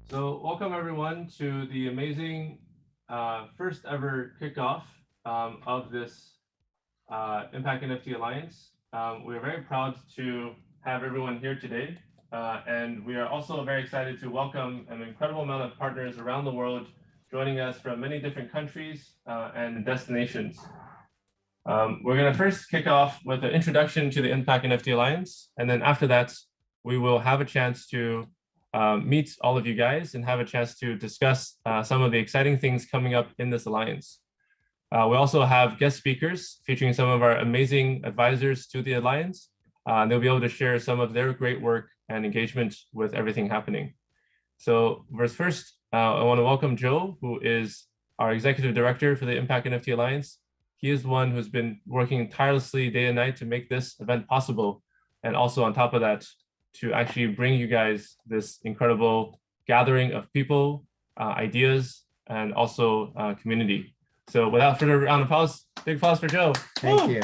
So welcome everyone to the amazing first ever kickoff of this Impact NFT Alliance. We're very proud to have everyone here today. And we are also very excited to welcome an incredible amount of partners around the world joining us from many different countries and destinations. We're going to first kick off with an introduction to the Impact NFT Alliance. And then after that, we will have a chance to meet all of you guys and have a chance to discuss some of the exciting things coming up in this alliance. We also have guest speakers featuring some of our amazing advisors to the alliance. They'll be able to share some of their great work and engagement with everything happening. So first, I want to welcome Joe, who is our executive director for the Impact NFT Alliance. He is the one who's been working tirelessly day and night to make this event possible. And also on top of that, to actually bring you guys this incredible gathering of people, ideas, and also community. So without further round of applause, big applause for Joe. Thank you.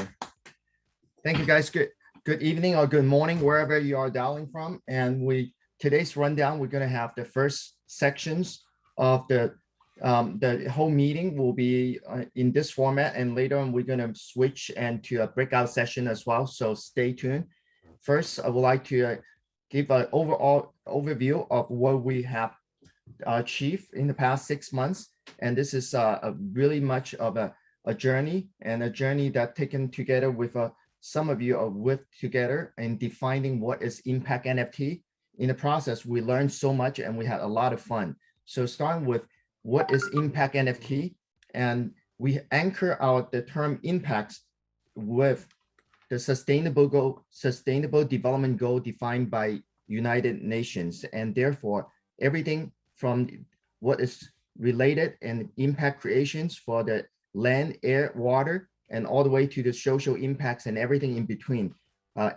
Thank you guys. Good evening or good morning, wherever you are dialing from. And today's rundown, we're gonna have the first sections of the whole meeting will be in this format, and later on we're gonna switch to a breakout session as well. So stay tuned. First, I would like to give an overall overview of what we have achieved in the past 6 months. And this is a really much of a journey, and a journey that taken together with some of you are with together in defining what is Impact NFT. In the process, we learned so much and we had a lot of fun. So starting with what is Impact NFT, and we anchor out the term impacts with the sustainable development goal defined by United Nations, and therefore everything from what is related and impact creations for the land, air, water, and all the way to the social impacts and everything in between.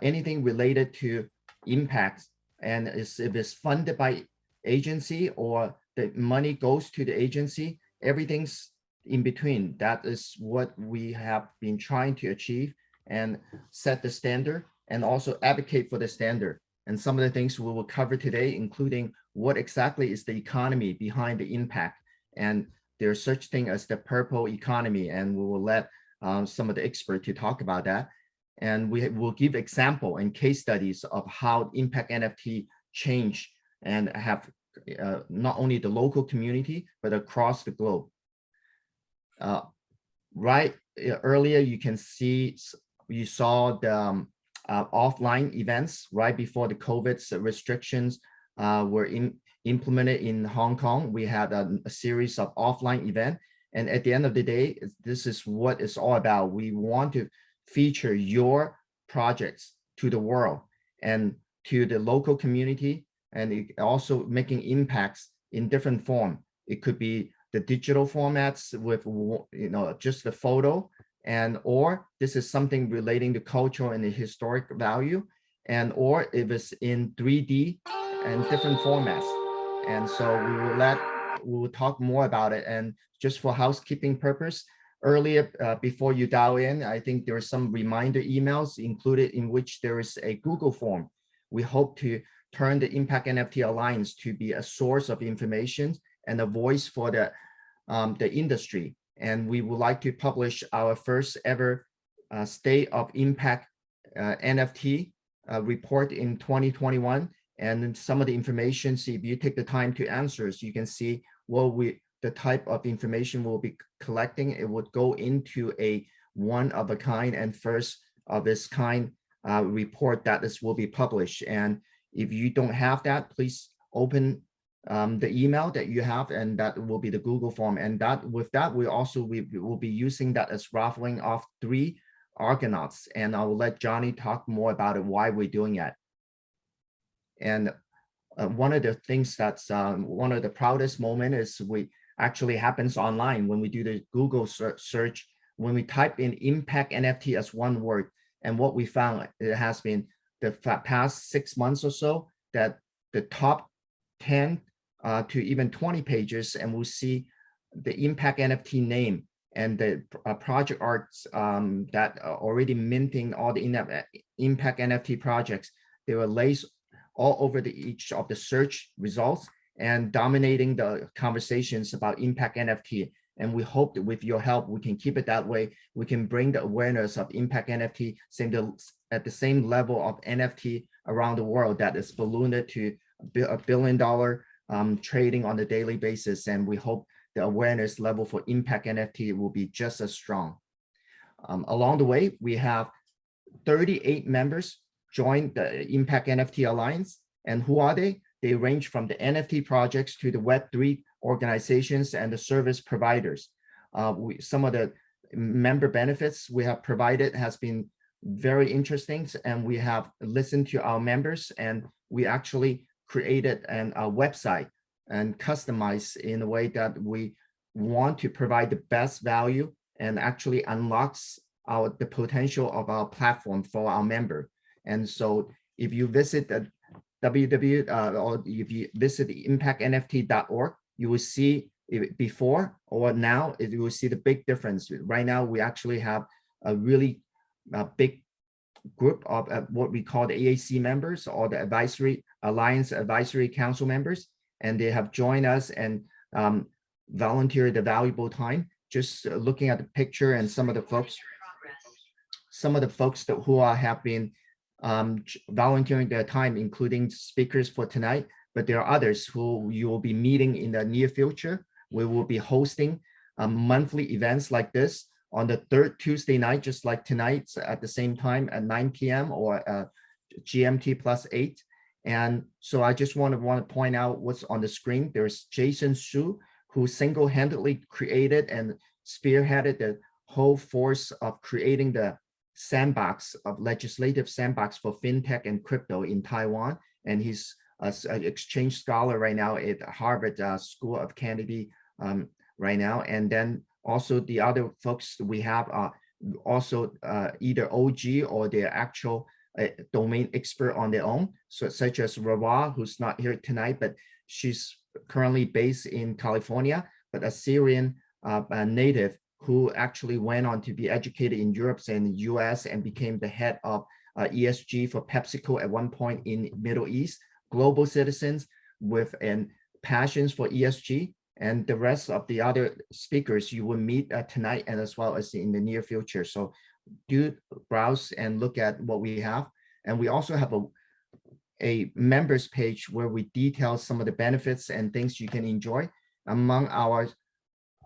Anything related to impacts, and if it's funded by agency or the money goes to the agency, everything's in between. That is what we have been trying to achieve and set the standard and also advocate for the standard. And some of the things we will cover today, including what exactly is the economy behind the impact. And there's such thing as the purple economy, and we will let some of the experts to talk about that. And we will give example and case studies of how Impact NFT change and have not only the local community, but across the globe. Right earlier, you saw the offline events right before the COVID restrictions were implemented in Hong Kong. We had a series of offline events. And at the end of the day, this is what it's all about. We want to feature your projects to the world and to the local community, and also making impacts in different form. It could be the digital formats with just the photo, or this is something relating to cultural and the historic value, or if it's in 3D and different formats. And so we will talk more about it. And just for housekeeping purpose, earlier before you dial in, I think there are some reminder emails included in which there is a Google form. We hope to turn the Impact NFT Alliance to be a source of information and a voice for the industry. And we would like to publish our first ever State of Impact NFT report in 2021. And some of the information, if you take the time to answer, so you can see the type of information we'll be collecting. It would go into a one of a kind and first of its kind report that will be published. And if you don't have that, please open the email that you have, and that will be the Google form. And with that, we will be using that as raffling off 3 Argonauts. And I will let Johnny talk more about it, why we're doing that. And one of the things that's one of the proudest moments is actually happens online when we do the Google search, when we type in Impact NFT as one word. And what we found, it has been the past 6 months or so, that the top 10 to even 20 pages, and we'll see the Impact NFT name and the project arts that are already minting all the Impact NFT projects. They were placed all over each of the search results. and dominating the conversations about Impact NFT. And we hope that with your help, we can keep it that way. We can bring the awareness of Impact NFT at the same level of NFT around the world that is ballooned to $1 billion trading on a daily basis. And we hope the awareness level for Impact NFT will be just as strong. Along the way, we have 38 members join the Impact NFT Alliance. And who are they? They range from the NFT projects to the Web3 organizations and the service providers. Some of the member benefits we have provided has been very interesting, and we have listened to our members, and we actually created a website and customized in a way that we want to provide the best value and actually unlocks the potential of our platform for our member. And so if you visit the or if you visit the ImpactNFT.org, you will see before or now, you will see the big difference. Right now, we actually have a really big group of what we call the AAC members, or the Alliance Advisory Council members, and they have joined us and volunteered the valuable time. Just looking at the picture and some of the folks who have been volunteering their time, including speakers for tonight, but there are others who you will be meeting in the near future. We will be hosting monthly events like this on the third Tuesday night, just like tonight at the same time at 9 p.m. or GMT +8. And so I just want to point out what's on the screen. There's Jason Su, who single-handedly created and spearheaded the whole force of creating the legislative sandbox for fintech and crypto in Taiwan. And he's an exchange scholar right now at Harvard School of Kennedy right now. And then also the other folks we have are also either OG or they're actual domain expert on their own. So such as Rawa, who's not here tonight, but she's currently based in California, but a Syrian native who actually went on to be educated in Europe and the US and became the head of ESG for PepsiCo at one point in Middle East. Global citizens with an passions for ESG, and the rest of the other speakers you will meet tonight and as well as in the near future. So do browse and look at what we have. And we also have a members page where we detail some of the benefits and things you can enjoy. Among our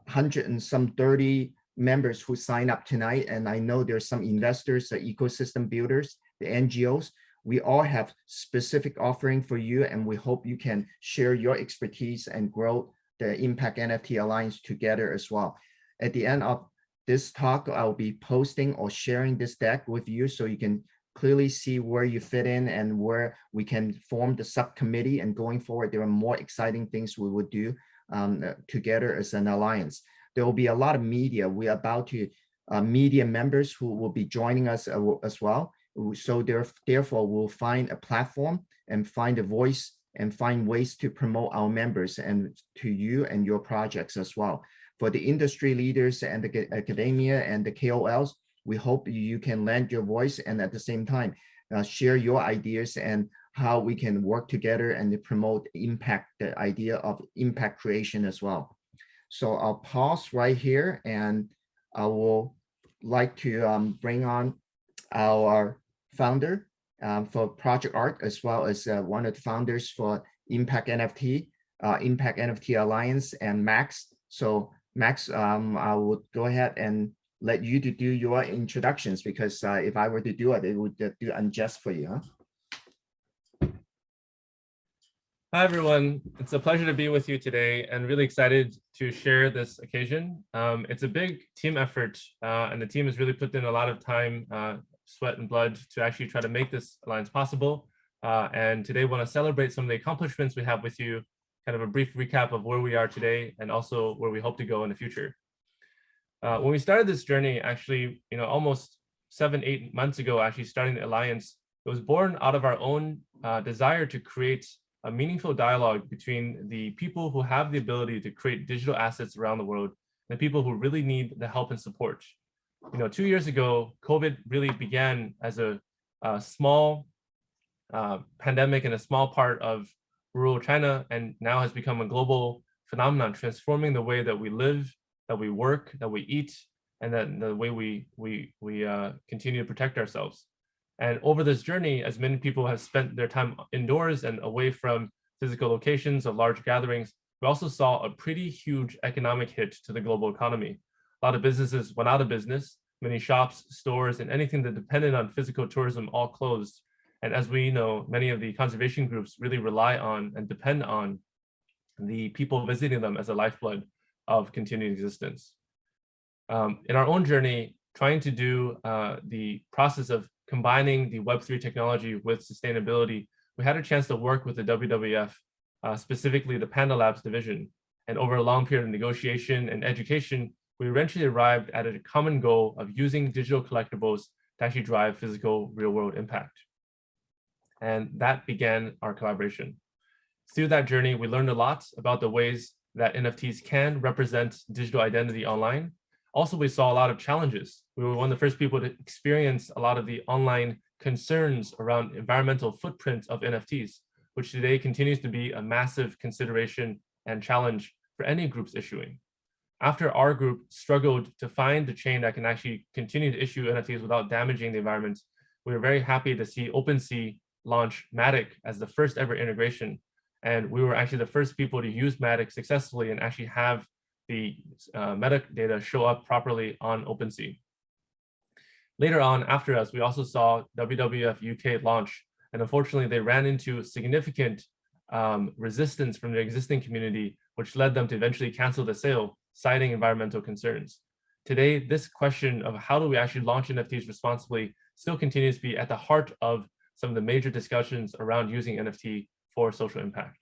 130 members who sign up tonight, and I know there's some investors, the ecosystem builders, the NGOs, we all have specific offering for you, and we hope you can share your expertise and grow the Impact NFT Alliance together as well. At the end of this talk, I'll be posting or sharing this deck with you so you can clearly see where you fit in and where we can form the subcommittee. And going forward, there are more exciting things we would do together as an alliance. There will be a lot of media. We're about to media members who will be joining us as well. So therefore, we'll find a platform and find a voice and find ways to promote our members and to you and your projects as well. For the industry leaders and the academia and the KOLs, we hope you can lend your voice and at the same time share your ideas and how we can work together and promote impact, the idea of impact creation as well. So I'll pause right here, and I will like to bring on our founder for Project Art, as well as one of the founders for ImpactNFT, ImpactNFT Alliance, and Max. So Max, I would go ahead and let you to do your introductions, because if I were to do it, it would do unjust for you, huh? Hi, everyone. It's a pleasure to be with you today and really excited to share this occasion. It's a big team effort, and the team has really put in a lot of time, sweat and blood to actually try to make this alliance possible. And today, I want to celebrate some of the accomplishments we have with you, kind of a brief recap of where we are today and also where we hope to go in the future. When we started this journey, actually, almost 7-8 months ago, actually starting the alliance, it was born out of our own desire to create a meaningful dialogue between the people who have the ability to create digital assets around the world and the people who really need the help and support. 2 years ago, COVID really began as a small pandemic and a small part of rural China and now has become a global phenomenon, transforming the way that we live, that we work, that we eat, and that the way we continue to protect ourselves. And over this journey, as many people have spent their time indoors and away from physical locations of large gatherings, we also saw a pretty huge economic hit to the global economy. A lot of businesses went out of business. Many shops, stores, and anything that depended on physical tourism all closed. And as we know, many of the conservation groups really rely on and depend on the people visiting them as a lifeblood of continued existence. In our own journey, trying to do the process of combining the Web3 technology with sustainability, we had a chance to work with the WWF, specifically the Panda Labs division. And over a long period of negotiation and education, we eventually arrived at a common goal of using digital collectibles to actually drive physical real-world impact. And that began our collaboration. Through that journey, we learned a lot about the ways that NFTs can represent digital identity online. Also, we saw a lot of challenges. We were one of the first people to experience a lot of the online concerns around environmental footprint of NFTs, which today continues to be a massive consideration and challenge for any groups issuing. After our group struggled to find the chain that can actually continue to issue NFTs without damaging the environment, we were very happy to see OpenSea launch Matic as the first ever integration. And we were actually the first people to use Matic successfully and actually have the metadata show up properly on OpenSea. Later on, after us, we also saw WWF UK launch, and unfortunately, they ran into significant resistance from the existing community, which led them to eventually cancel the sale, citing environmental concerns. Today, this question of how do we actually launch NFTs responsibly still continues to be at the heart of some of the major discussions around using NFT for social impact.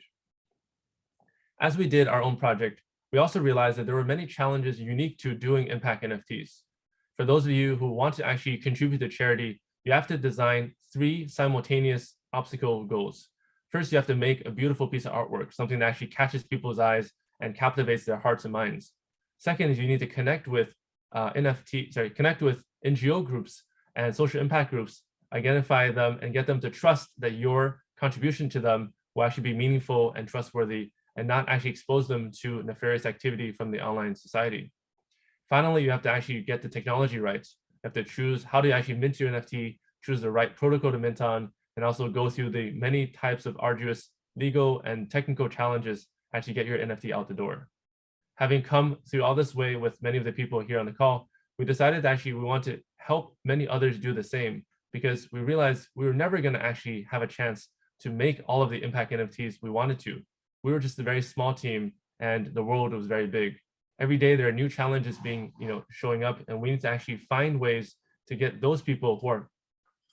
As we did our own project, we also realized that there were many challenges unique to doing impact NFTs. For those of you who want to actually contribute to charity, you have to design 3 simultaneous obstacle goals. First, you have to make a beautiful piece of artwork, something that actually catches people's eyes and captivates their hearts and minds. Second is you need to connect with connect with NGO groups and social impact groups, identify them and get them to trust that your contribution to them will actually be meaningful and trustworthy and not actually expose them to nefarious activity from the online society. Finally, you have to actually get the technology right. You have to choose how to actually mint your NFT, choose the right protocol to mint on, and also go through the many types of arduous legal and technical challenges to actually get your NFT out the door. Having come through all this way with many of the people here on the call, we decided that actually we want to help many others do the same, because we realized we were never going to actually have a chance to make all of the impact NFTs we wanted to. We were just a very small team and the world was very big. Every day there are new challenges being, showing up, and we need to actually find ways to get those people who are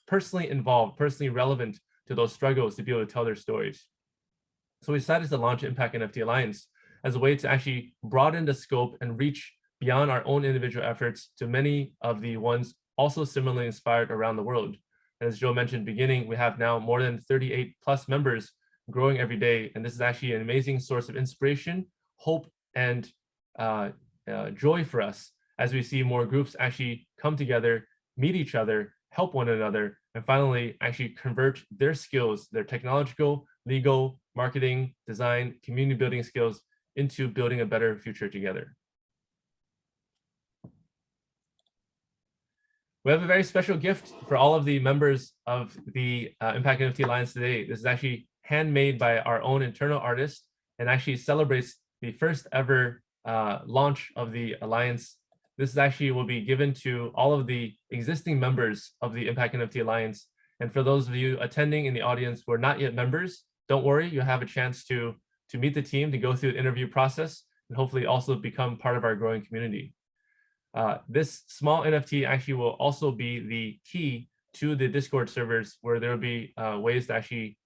personally involved, personally relevant to those struggles to be able to tell their stories. So we decided to launch ImpactNFT Alliance as a way to actually broaden the scope and reach beyond our own individual efforts to many of the ones also similarly inspired around the world. And as Joe mentioned at the beginning, we have now more than 38 plus members growing every day. And this is actually an amazing source of inspiration, hope, and joy for us as we see more groups actually come together, meet each other, help one another, and finally actually convert their skills, their technological, legal, marketing, design, community building skills into building a better future together. We have a very special gift for all of the members of the ImpactNFT Alliance today. This is actually handmade by our own internal artist and actually celebrates the first ever launch of the Alliance. This is actually will be given to all of the existing members of the ImpactNFT Alliance. And for those of you attending in the audience who are not yet members, don't worry, you'll have a chance to meet the team, to go through the interview process, and hopefully also become part of our growing community. This small NFT actually will also be the key to the Discord servers, where there will be ways to actually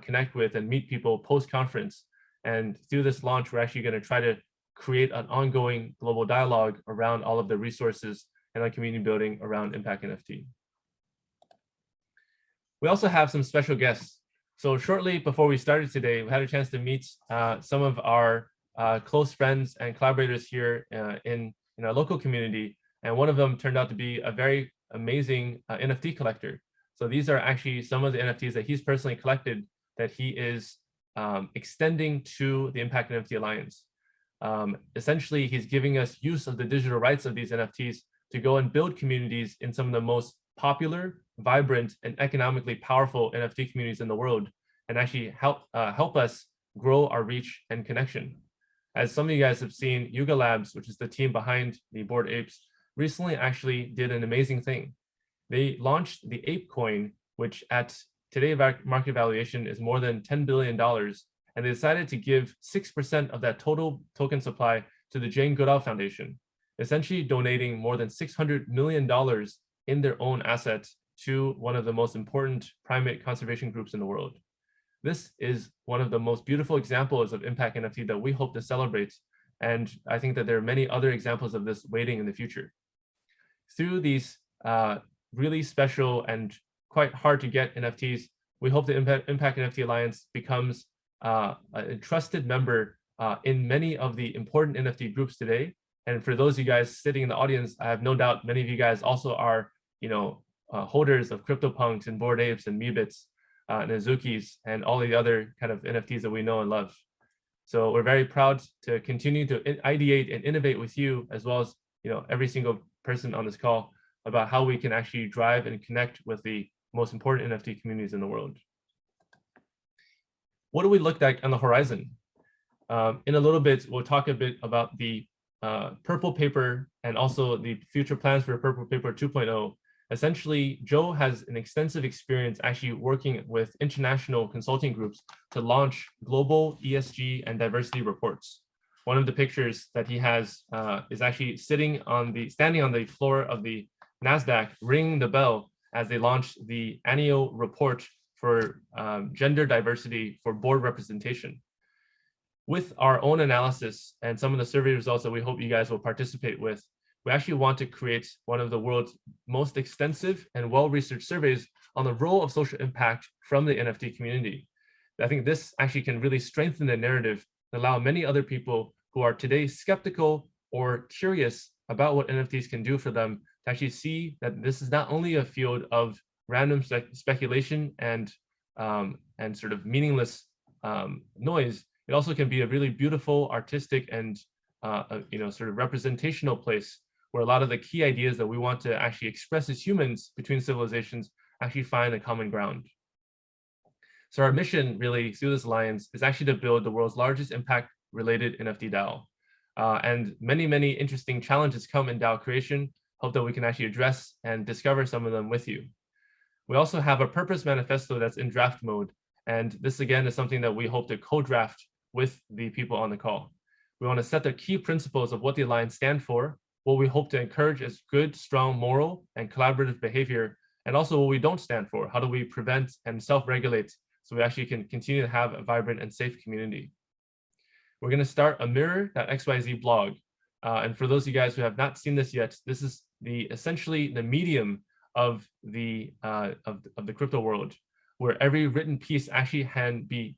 connect with and meet people post-conference. And through this launch, we're actually going to try to create an ongoing global dialogue around all of the resources and our community building around ImpactNFT. We also have some special guests. So shortly before we started today, we had a chance to meet some of our close friends and collaborators here in our local community. And one of them turned out to be a very amazing NFT collector. So these are actually some of the NFTs that he's personally collected that he is extending to the ImpactNFT Alliance. Essentially, he's giving us use of the digital rights of these NFTs to go and build communities in some of the most popular, vibrant, and economically powerful NFT communities in the world, and actually help us grow our reach and connection. As some of you guys have seen, Yuga Labs, which is the team behind the Bored Apes, recently actually did an amazing thing. They launched the Ape Coin, which at today's market valuation is more than $10 billion. And they decided to give 6% of that total token supply to the Jane Goodall Foundation, essentially donating more than $600 million in their own assets to one of the most important primate conservation groups in the world. This is one of the most beautiful examples of Impact NFT that we hope to celebrate. And I think that there are many other examples of this waiting in the future. Through these really special and quite hard to get NFTs, we hope the Impact NFT Alliance becomes a trusted member in many of the important NFT groups today. And for those of you guys sitting in the audience, I have no doubt many of you guys also are, holders of CryptoPunks and Bored Apes and Meebits, Nazukis, and all the other kind of NFTs that we know and love. So we're very proud to continue to ideate and innovate with you, as well as every single person on this call, about how we can actually drive and connect with the most important NFT communities in the world. What do we look like on the horizon? In a little bit, we'll talk a bit about the Purple Paper and also the future plans for Purple Paper 2.0. Essentially, Joe has an extensive experience actually working with international consulting groups to launch global ESG and diversity reports. One of the pictures that he has is actually standing on the floor of the NASDAQ, ringing the bell as they launch the annual report for gender diversity for board representation. With our own analysis and some of the survey results that we hope you guys will participate with, we actually want to create one of the world's most extensive and well-researched surveys on the role of social impact from the NFT community. I think this actually can really strengthen the narrative and allow many other people who are today skeptical or curious about what NFTs can do for them to actually see that this is not only a field of random speculation and sort of meaningless noise. It also can be a really beautiful, artistic, and sort of representational place where a lot of the key ideas that we want to actually express as humans between civilizations actually find a common ground. So our mission really through this alliance is actually to build the world's largest impact-related NFT DAO. And many, many interesting challenges come in DAO creation. Hope that we can actually address and discover some of them with you. We also have a purpose manifesto that's in draft mode. And this again is something that we hope to co-draft with the people on the call. We want to set the key principles of what the Alliance stands for, what we hope to encourage as good, strong, moral, and collaborative behavior, and also what we don't stand for. How do we prevent and self-regulate so we actually can continue to have a vibrant and safe community? We're going to start a mirror.xyz blog. And for those of you guys who have not seen this yet, this is essentially the medium of the crypto world, where every written piece actually can be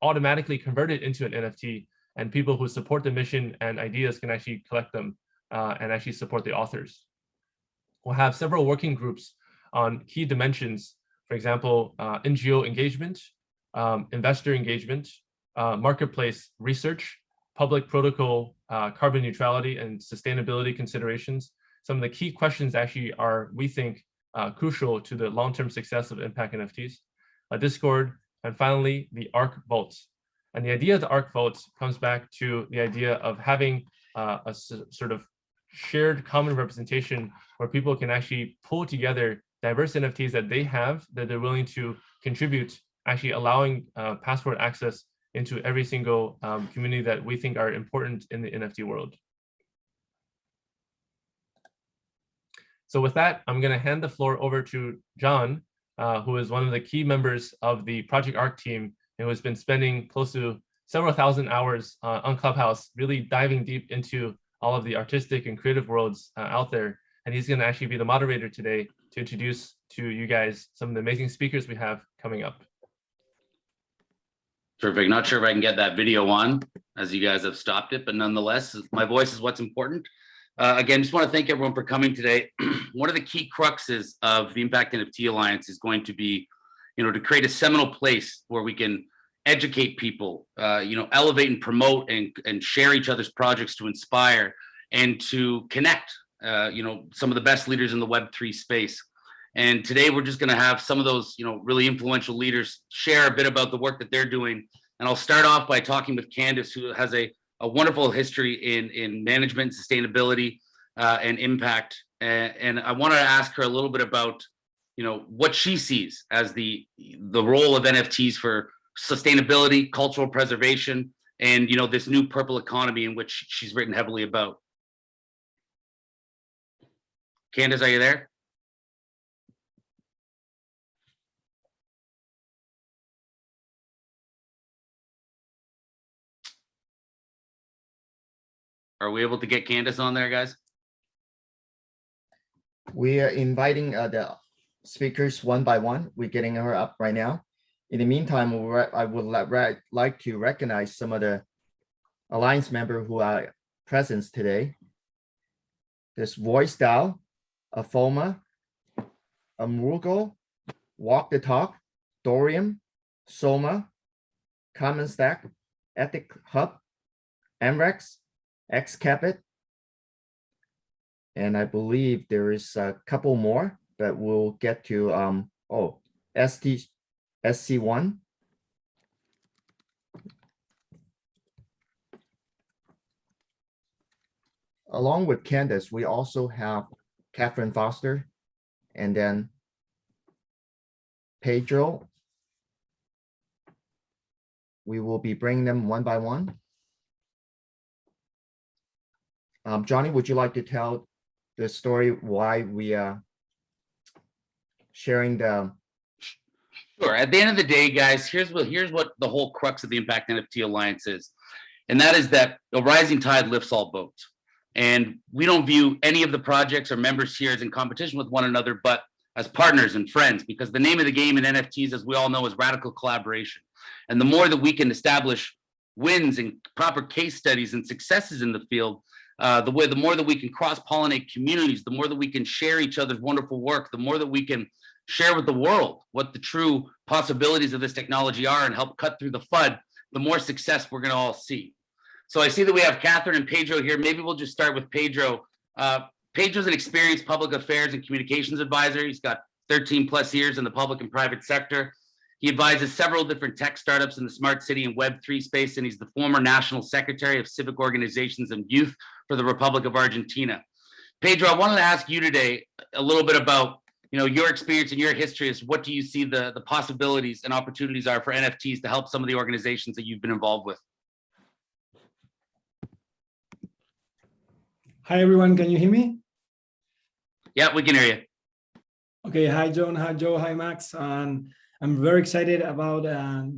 automatically converted into an NFT, and people who support the mission and ideas can actually collect them and actually support the authors. We'll have several working groups on key dimensions, for example, NGO engagement, investor engagement, marketplace research, public protocol, carbon neutrality, and sustainability considerations. Some of the key questions actually are, we think, crucial to the long-term success of Impact NFTs, a Discord, and finally, the ARC Vaults. And the idea of the ARC Vaults comes back to the idea of having a sort of shared common representation where people can actually pull together diverse NFTs that they have that they're willing to contribute, actually allowing passport access into every single community that we think are important in the NFT world. So with that, I'm going to hand the floor over to John, who is one of the key members of the Project ARC team and who has been spending close to several thousand hours on Clubhouse, really diving deep into all of the artistic and creative worlds out there. And he's going to actually be the moderator today to introduce to you guys some of the amazing speakers we have coming up. Terrific. Not sure if I can get that video on as you guys have stopped it, but nonetheless, my voice is what's important. Again, just want to thank everyone for coming today. One of the key cruxes of the Impact NFT Alliance is going to be, to create a seminal place where we can, educate people, elevate and promote and share each other's projects to inspire and to connect, some of the best leaders in the Web3 space. And today we're just going to have some of those, really influential leaders share a bit about the work that they're doing. And I'll start off by talking with Candice, who has a wonderful history in management, sustainability, and impact. And I wanted to ask her a little bit about, what she sees as the role of NFTs for sustainability, cultural preservation, and, this new purple economy in which she's written heavily about. Candice, are you there? Are we able to get Candice on there, guys? We are inviting the speakers one by one. We're getting her up right now. In the meantime, I would like to recognize some of the Alliance members who are present today. There's Voice DAO, Afoma, Amugo, Walk the Talk, Dorium, Soma, Common Stack, Ethic Hub, MREX, XCapit, and I believe there is a couple more that we'll get to. SC1. Along with Candice, we also have Katherine Foster, and then Pedro. We will be bringing them one by one. Johnny, would you like to tell the story why we are sharing the? Sure. At the end of the day, guys, here's what the whole crux of the ImpactNFT Alliance is, and that is that a rising tide lifts all boats. And we don't view any of the projects or members here as in competition with one another, but as partners and friends, because the name of the game in NFTs, as we all know, is radical collaboration. And the more that we can establish wins and proper case studies and successes in the field, the more that we can cross-pollinate communities, the more that we can share each other's wonderful work, the more that we can share with the world what the true possibilities of this technology are and help cut through the FUD, the more success we're going to all see. So I see that we have Katherine and Pedro here. Maybe we'll just start with Pedro. Pedro's an experienced public affairs and communications advisor. He's got 13 plus years in the public and private sector. He advises several different tech startups in the smart city and Web3 space, and he's the former national secretary of civic organizations and youth for the Republic of Argentina. Pedro, I wanted to ask you today a little bit about your experience and your history. Is what do you see the possibilities and opportunities are for NFTs to help some of the organizations that you've been involved with? Hi, everyone. Can you hear me? Yeah, we can hear you. Okay. Hi, John. Hi, Joe. Hi, Max. And I'm very excited about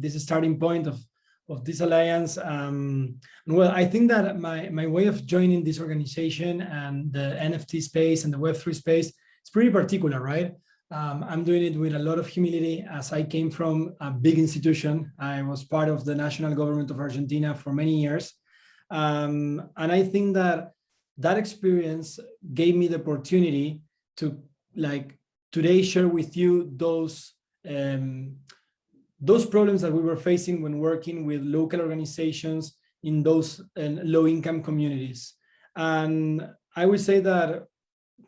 this starting point of this alliance. Well, I think that my way of joining this organization and the NFT space and the Web3 space is pretty particular, right? I'm doing it with a lot of humility, as I came from a big institution. I was part of the national government of Argentina for many years. And I think that experience gave me the opportunity to, like, today share with you those problems that we were facing when working with local organizations in those low-income communities. And I would say that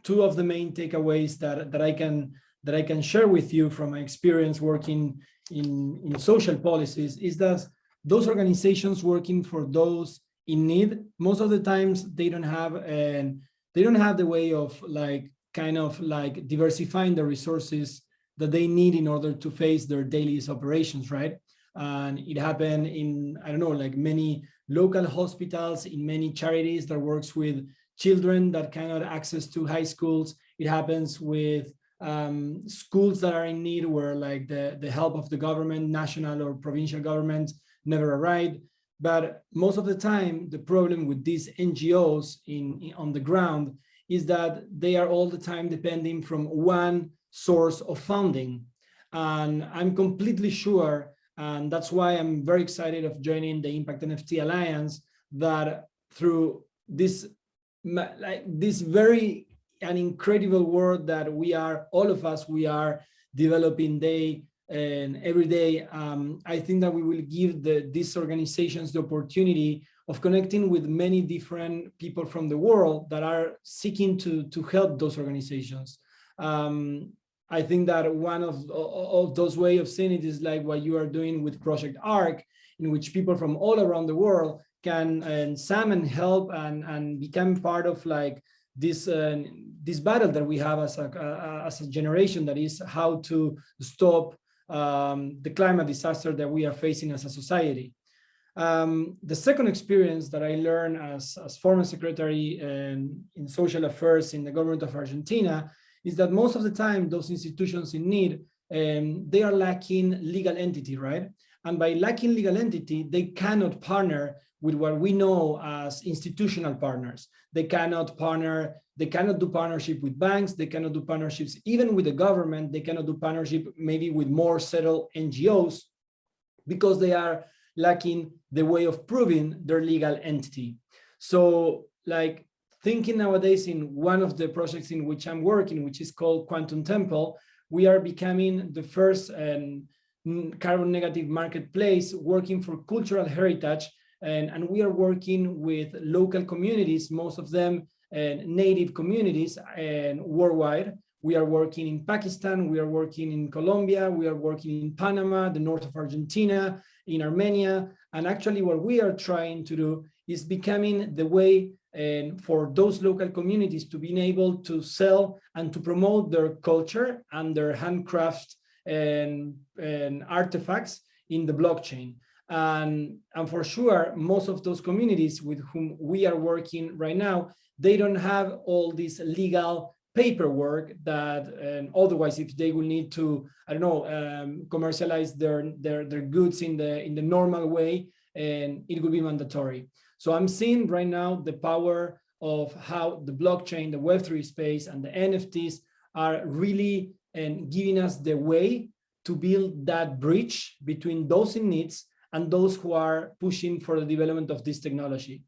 two of the main takeaways that I can share with you from my experience working in social policies is that those organizations working for those in need, most of the times they don't have the way of diversifying the resources that they need in order to face their daily operations, right? And it happened in, I don't know, like many local hospitals, in many charities that works with children that cannot access to high schools. It happens with schools that are in need where like the help of the government, national or provincial government never arrived. But most of the time, the problem with these NGOs on the ground is that they are all the time depending from one source of funding. And I'm completely sure, and that's why I'm very excited of joining the ImpactNFT Alliance, that through this very an incredible work that we are, all of us, we are developing day and every day, I think that we will give these organizations the opportunity of connecting with many different people from the world that are seeking to help those organizations. I think that one of those ways of seeing it is like what you are doing with Project ARC, in which people from all around the world can summon help and become part of like this battle that we have as a generation, that is how to stop the climate disaster that we are facing as a society. The second experience that I learned as former secretary in social affairs in the government of Argentina is that most of the time those institutions in need, they are lacking legal entity, right? And by lacking legal entity, they cannot partner with what we know as institutional partners. They cannot do partnership with banks, they cannot do partnerships even with the government, they cannot do partnership maybe with more settled NGOs, because they are lacking the way of proving their legal entity. So like thinking nowadays in one of the projects in which I'm working, which is called Quantum Temple, we are becoming the first carbon negative marketplace working for cultural heritage. And we are working with local communities, most of them native communities, and worldwide. We are working in Pakistan, we are working in Colombia, we are working in Panama, the north of Argentina, in Armenia. And actually what we are trying to do is becoming the way for those local communities to be able to sell and to promote their culture and their handcrafts and artifacts in the blockchain. And for sure, most of those communities with whom we are working right now, they don't have all this legal paperwork that otherwise, if they will need to, I don't know, commercialize their goods in the normal way, and it will be mandatory. So I'm seeing right now the power of how the blockchain, the Web3 space, and the NFTs are really giving us the way to build that bridge between those in needs and those who are pushing for the development of this technology.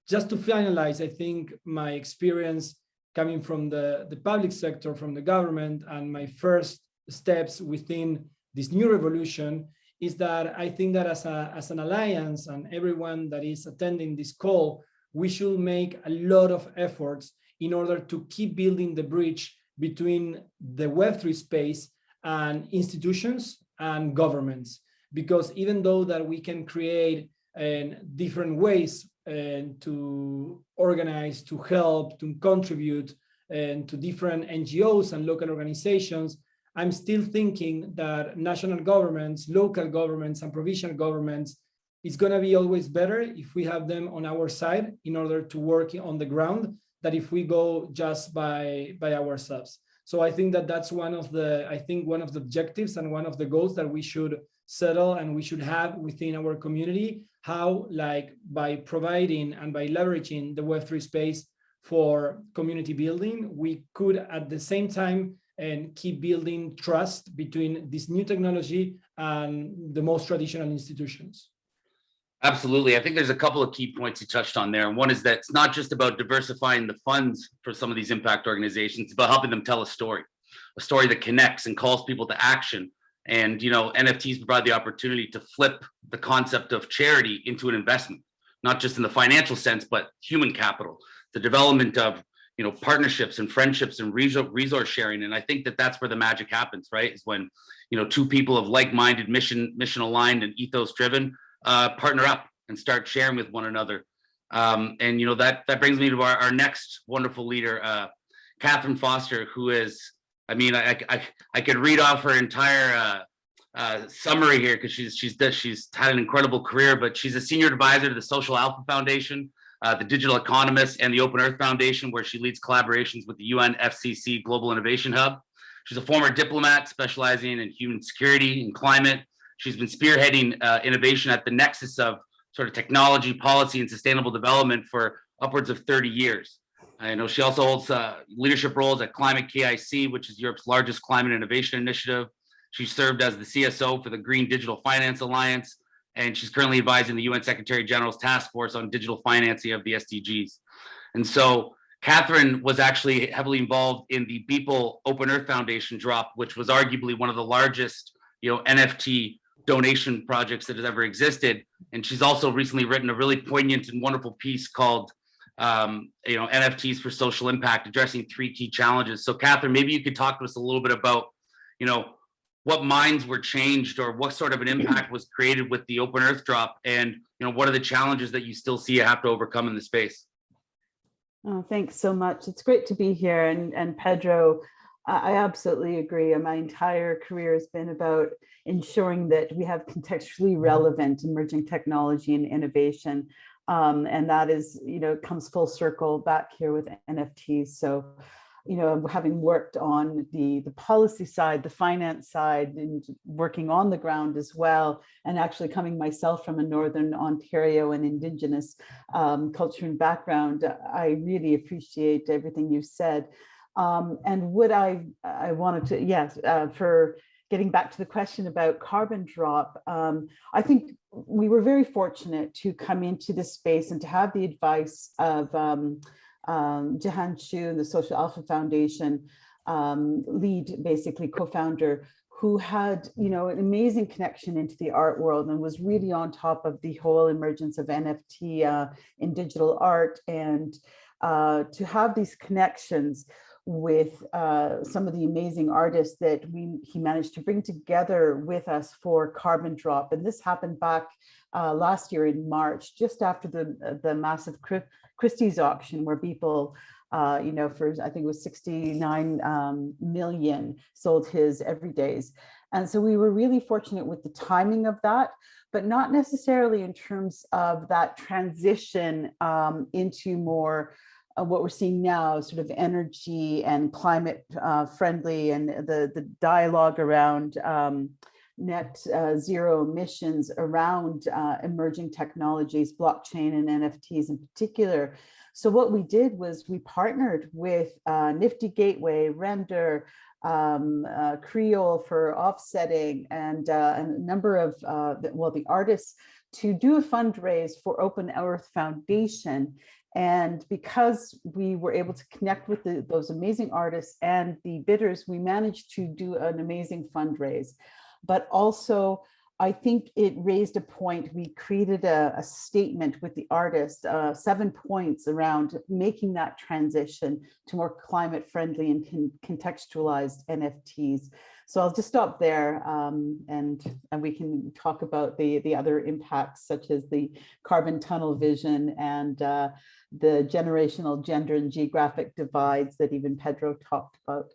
Just to finalize, I think my experience coming from the public sector, from the government, and my first steps within this new revolution is that I think that as an alliance and everyone that is attending this call, we should make a lot of efforts in order to keep building the bridge between the Web3 space and institutions and governments. Because even though that we can create different ways to organize, to help, to contribute to different NGOs and local organizations, I'm still thinking that national governments, local governments, and provincial governments, it's going to be always better if we have them on our side in order to work on the ground, than if we go just by ourselves. So I think that that's one of the objectives and one of the goals that we should settle and we should have within our community, how like by providing and by leveraging the Web3 space for community building, we could at the same time keep building trust between this new technology and the most traditional institutions. Absolutely. I think there's a couple of key points you touched on there. And one is that it's not just about diversifying the funds for some of these impact organizations, it's about helping them tell a story that connects and calls people to action. And, you know, NFTs provide the opportunity to flip the concept of charity into an investment, not just in the financial sense, but human capital, the development of, you know, partnerships and friendships and resource sharing. And I think that that's where the magic happens, right? Is when, you know, two people of like-minded, mission aligned and ethos driven partner up and start sharing with one another. And, you know, that brings me to our next wonderful leader, Katherine Foster, who is, I mean, I could read off her entire summary here because she's had an incredible career, but she's a senior advisor to the Social Alpha Foundation, the Digital Economist, and the Open Earth Foundation, where she leads collaborations with the UNFCCC Global Innovation Hub. She's a former diplomat specializing in human security and climate. She's been spearheading innovation at the nexus of sort of technology, policy, and sustainable development for upwards of 30 years. I know she also holds leadership roles at Climate KIC, which is Europe's largest climate innovation initiative. She served as the CSO for the Green Digital Finance Alliance, and she's currently advising the UN Secretary General's Task Force on Digital Financing of the SDGs. And so, Katherine was actually heavily involved in the Beeple Open Earth Foundation drop, which was arguably one of the largest, NFT donation projects that has ever existed. And she's also recently written a really poignant and wonderful piece called, NFTs for Social Impact, addressing 3 key challenges. So Katherine, maybe you could talk to us a little bit about, what minds were changed or what sort of an impact was created with the Open Earth drop, and what are the challenges that you still see you have to overcome in the space? Oh, thanks so much. It's great to be here. And Pedro, I absolutely agree. My entire career has been about ensuring that we have contextually relevant emerging technology and innovation. And that is, comes full circle back here with NFTs. So, having worked on the policy side, the finance side, and working on the ground as well, and actually coming myself from a Northern Ontario and Indigenous culture and background, I really appreciate everything you said. And what I wanted to, for getting back to the question about carbon drop, I think we were very fortunate to come into this space and to have the advice of Jahan Chu, the Social Alpha Foundation lead, basically co-founder, who had, an amazing connection into the art world and was really on top of the whole emergence of NFT in digital art, and to have these connections with some of the amazing artists that he managed to bring together with us for Carbon Drop. And this happened back last year in March, just after the massive Christie's auction, where people, for I think it was 69 million sold his everydays. And so we were really fortunate with the timing of that, but not necessarily in terms of that transition into more what we're seeing now, sort of energy and climate friendly, and the dialogue around net zero emissions around emerging technologies, blockchain and NFTs in particular. So what we did was we partnered with Nifty Gateway, Render, Creole for offsetting, and a number of, the artists, to do a fundraise for Open Earth Foundation. And because we were able to connect with those amazing artists and the bidders, we managed to do an amazing fundraise. But also, I think it raised a point. We created a statement with the artist, 7 points around making that transition to more climate friendly and contextualized NFTs. So I'll just stop there, and we can talk about the other impacts, such as the carbon tunnel vision and the generational, gender and geographic divides that even Pedro talked about.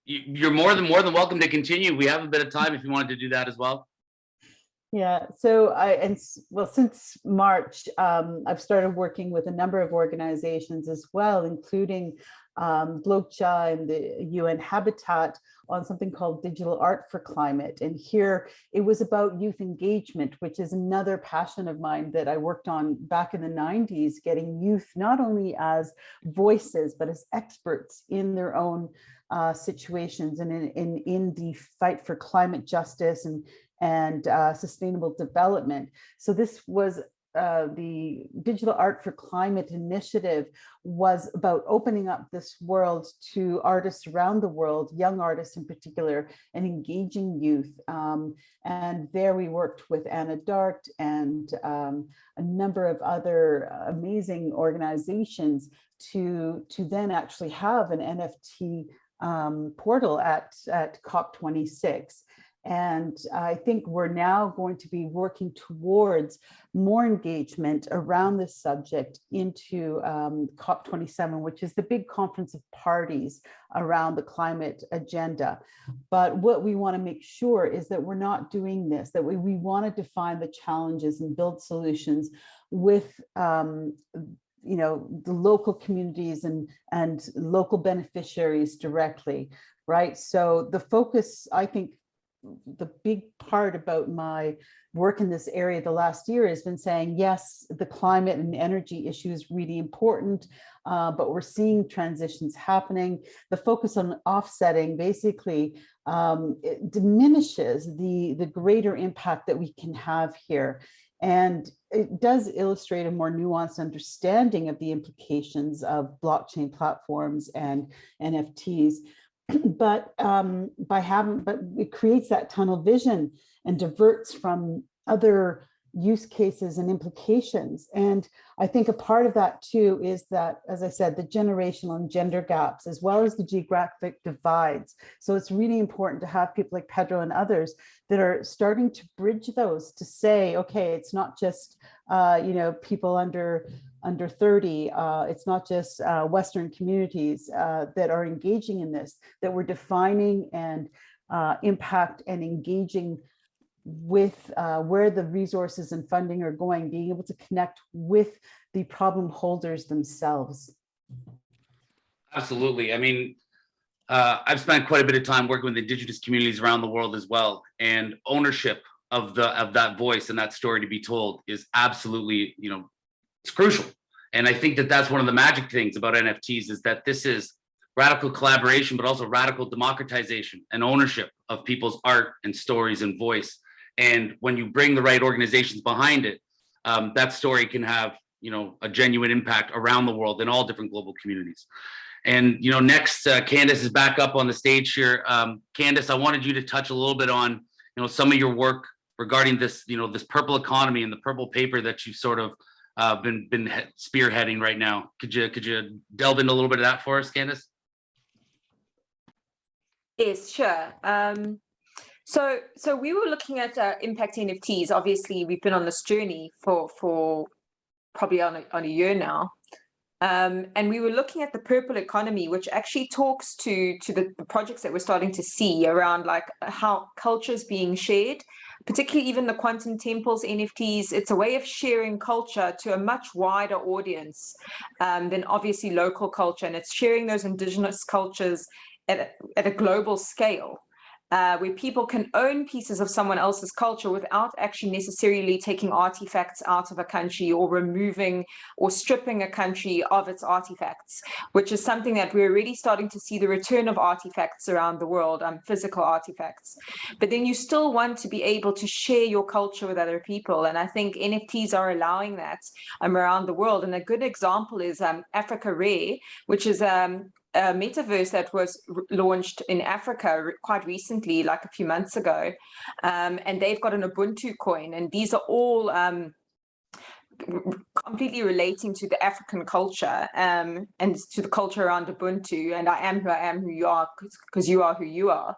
You're more than welcome to continue. We have a bit of time if you wanted to do that as well. Yeah, so since March, I've started working with a number of organizations as well, including Blokcha and the UN Habitat, on something called Digital Art for Climate. And here it was about youth engagement, which is another passion of mine that I worked on back in the 90s, getting youth not only as voices, but as experts in their own situations and in the fight for climate justice and sustainable development. So this was the Digital Art for Climate initiative was about opening up this world to artists around the world, young artists in particular, and engaging youth. And there we worked with Anna Dart and a number of other amazing organizations to then actually have an NFT portal at COP26. And I think we're now going to be working towards more engagement around this subject into COP27, which is the big conference of parties around the climate agenda. But what we want to make sure is that we're not doing this, that we want to define the challenges and build solutions with the local communities and local beneficiaries directly, right? So the focus, I think, the big part about my work in this area the last year has been saying, yes, the climate and energy issue is really important, but we're seeing transitions happening. The focus on offsetting basically it diminishes the greater impact that we can have here. And it does illustrate a more nuanced understanding of the implications of blockchain platforms and NFTs. But but it creates that tunnel vision and diverts from other use cases and implications. And I think a part of that too is that, as I said, the generational and gender gaps, as well as the geographic divides. So it's really important to have people like Pedro and others that are starting to bridge those, to say, okay, it's not just people under 30, it's not just Western communities that are engaging in this, that we're defining and impact and engaging with where the resources and funding are going, being able to connect with the problem holders themselves. Absolutely. I mean, I've spent quite a bit of time working with indigenous communities around the world as well, and ownership of that voice and that story to be told is absolutely, it's crucial. And I think that that's one of the magic things about NFTs, is that this is radical collaboration, but also radical democratization and ownership of people's art and stories and voice. And when you bring the right organizations behind it, that story can have, a genuine impact around the world in all different global communities. And, next, Candice is back up on the stage here. Candice, I wanted you to touch a little bit on, some of your work regarding this, this purple economy and the purple paper that you've sort of been spearheading right now. Could you delve into a little bit of that for us, Candice? Yes, sure. So we were looking at impact NFTs. Obviously, we've been on this journey for probably on a year now. And we were looking at the purple economy, which actually talks to the projects that we're starting to see around like how culture is being shared, particularly even the quantum temples, NFTs. It's a way of sharing culture to a much wider audience than obviously local culture. And it's sharing those indigenous cultures at a global scale. Where people can own pieces of someone else's culture without actually necessarily taking artifacts out of a country or removing or stripping a country of its artifacts, which is something that we're already starting to see, the return of artifacts around the world, physical artifacts. But then you still want to be able to share your culture with other people. And I think NFTs are allowing that around the world. And a good example is Africa Rare, which is a metaverse that was launched in Africa quite recently, like a few months ago, and they've got an Ubuntu coin, and these are all completely relating to the African culture and to the culture around Ubuntu, and I am who you are because you are who you are.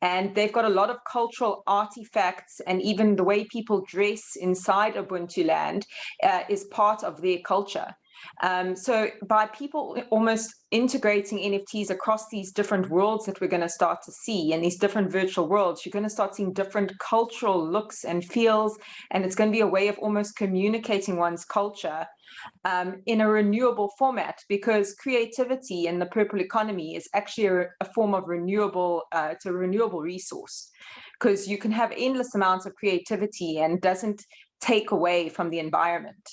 And they've got a lot of cultural artifacts, and even the way people dress inside Ubuntu land is part of their culture. So by people almost integrating NFTs across these different worlds that we're going to start to see, and these different virtual worlds, you're going to start seeing different cultural looks and feels, and it's going to be a way of almost communicating one's culture in a renewable format, because creativity in the purple economy is actually a form of renewable, it's a renewable resource, because you can have endless amounts of creativity and doesn't take away from the environment.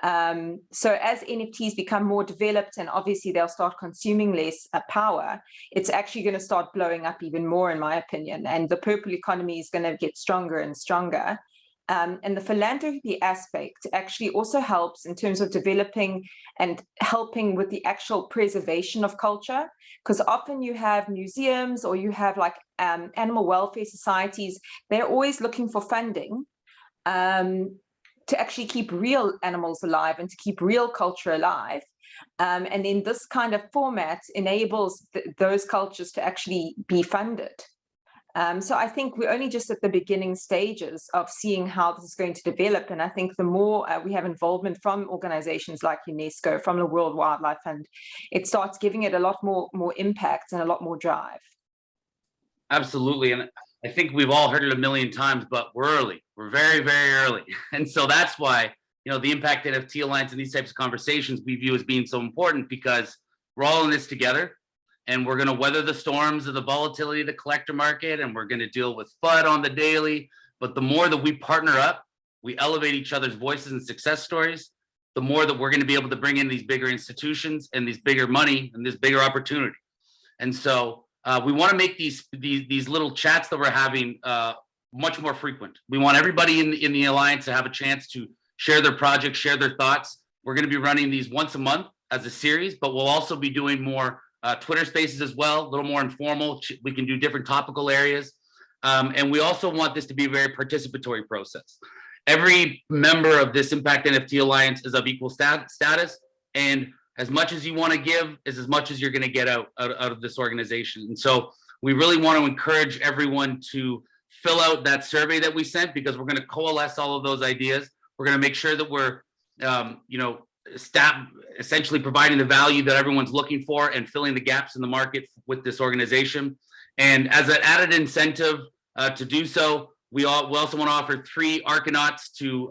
So as NFTs become more developed, and obviously they'll start consuming less power, it's actually going to start blowing up even more, in my opinion. And the purple economy is going to get stronger and stronger. And the philanthropy aspect actually also helps in terms of developing and helping with the actual preservation of culture, because often you have museums or you have like animal welfare societies, they're always looking for funding to actually keep real animals alive and to keep real culture alive. And then this kind of format enables those cultures to actually be funded. So I think we're only just at the beginning stages of seeing how this is going to develop. And I think the more we have involvement from organizations like UNESCO, from the World Wildlife Fund, it starts giving it a lot more impact and a lot more drive. Absolutely. And I think we've all heard it a million times, but we're early. We're very, very early. And so that's why, the Impact NFT Alliance and these types of conversations we view as being so important, because we're all in this together, and we're going to weather the storms of the volatility of the collector market, and we're going to deal with FUD on the daily. But the more that we partner up, we elevate each other's voices and success stories, the more that we're going to be able to bring in these bigger institutions and these bigger money and this bigger opportunity. And so we want to make these little chats that we're having much more frequent. We want everybody in the Alliance to have a chance to share their projects, share their thoughts. We're going to be running these once a month as a series, but we'll also be doing more Twitter spaces as well, a little more informal. We can do different topical areas. And we also want this to be a very participatory process. Every member of this ImpactNFT Alliance is of equal status, and as much as you want to give is as much as you're going to get out of this organization. And so we really want to encourage everyone to fill out that survey that we sent, because we're going to coalesce all of those ideas. We're going to make sure that we're, essentially providing the value that everyone's looking for and filling the gaps in the market with this organization. And as an added incentive to do so, we also want to offer 3 Arcanauts to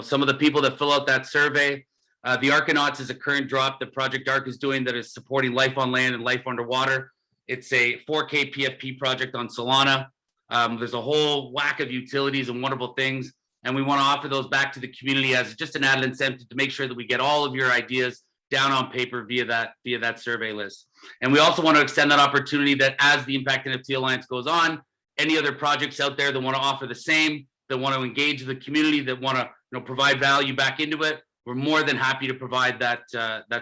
some of the people that fill out that survey. The Arcanauts is a current drop that Project Arc is doing that is supporting life on land and life underwater. It's a 4K PFP project on Solana. There's a whole whack of utilities and wonderful things, and we want to offer those back to the community as just an added incentive to make sure that we get all of your ideas down on paper via that survey list. And we also want to extend that opportunity that as the ImpactNFT Alliance goes on, any other projects out there that want to offer the same, that want to engage the community, that want to provide value back into it, we're more than happy to provide that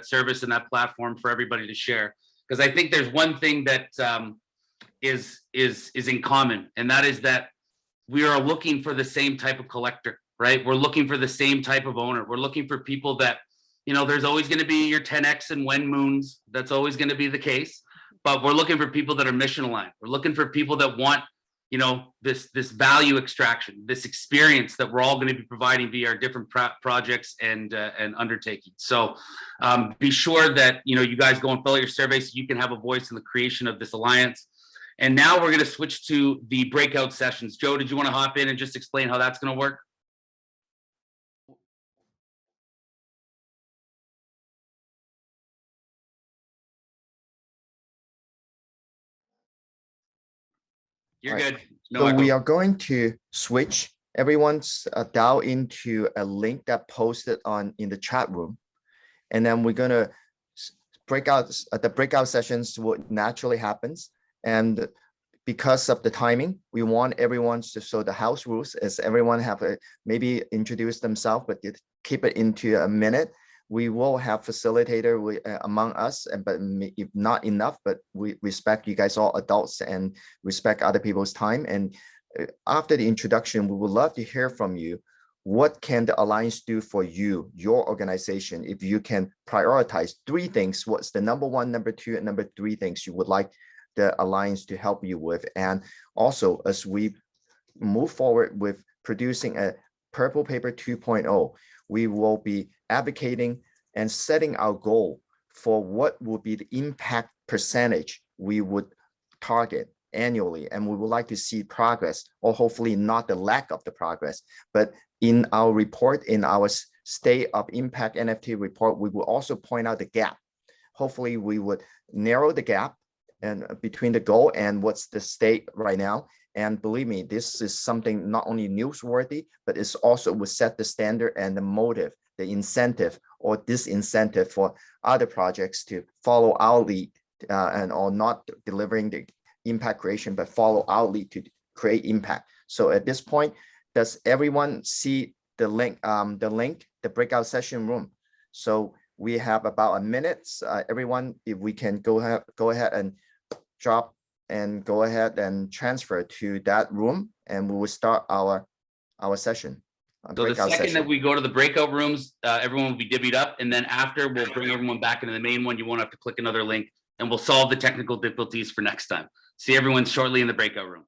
service and that platform for everybody to share. Because I think there's one thing that is in common, and that is that we are looking for the same type of collector, right? We're looking for the same type of owner. We're looking for people that, there's always going to be your 10X and when moons. That's always going to be the case. But we're looking for people that are mission aligned. We're looking for people that want this value extraction, this experience that we're all going to be providing via our different projects and undertakings. So be sure that you guys go and fill out your survey so you can have a voice in the creation of this alliance. And now we're going to switch to the breakout sessions. Joe, did you want to hop in and just explain how that's going to work? You're good. So we are going to switch everyone's DAO into a link that posted in the chat room. And then we're going to the breakout sessions what naturally happens. And because of the timing, we want everyone to, so the house rules is everyone have maybe introduce themselves, but keep it into a minute. We will have facilitator among us, but if not enough, but we respect you guys all adults and respect other people's time. And after the introduction, we would love to hear from you. What can the Alliance do for you, your organization? If you can prioritize 3 things, what's the number 1, number 2, and number 3 things you would like the Alliance to help you with? And also, as we move forward with producing a Purple Paper 2.0, we will be advocating and setting our goal for what would be the impact percentage we would target annually. And we would like to see progress, or hopefully not the lack of the progress. But in our report, in our State of Impact NFT report, we will also point out the gap. Hopefully we would narrow the gap and between the goal and what's the state right now. And believe me, this is something not only newsworthy, but it's also would set the standard and the motive, the incentive or disincentive for other projects to follow our lead or not delivering the impact creation, but follow our lead to create impact. So at this point, does everyone see the link, the breakout session room? So we have about a minute. Everyone, if we can go ahead and drop and go ahead and transfer to that room, and we will start our session. So the second that we go to the breakout rooms, everyone will be divvied up, and then after we'll bring everyone back into the main one. You won't have to click another link, and we'll solve the technical difficulties for next time. See everyone shortly in the breakout room.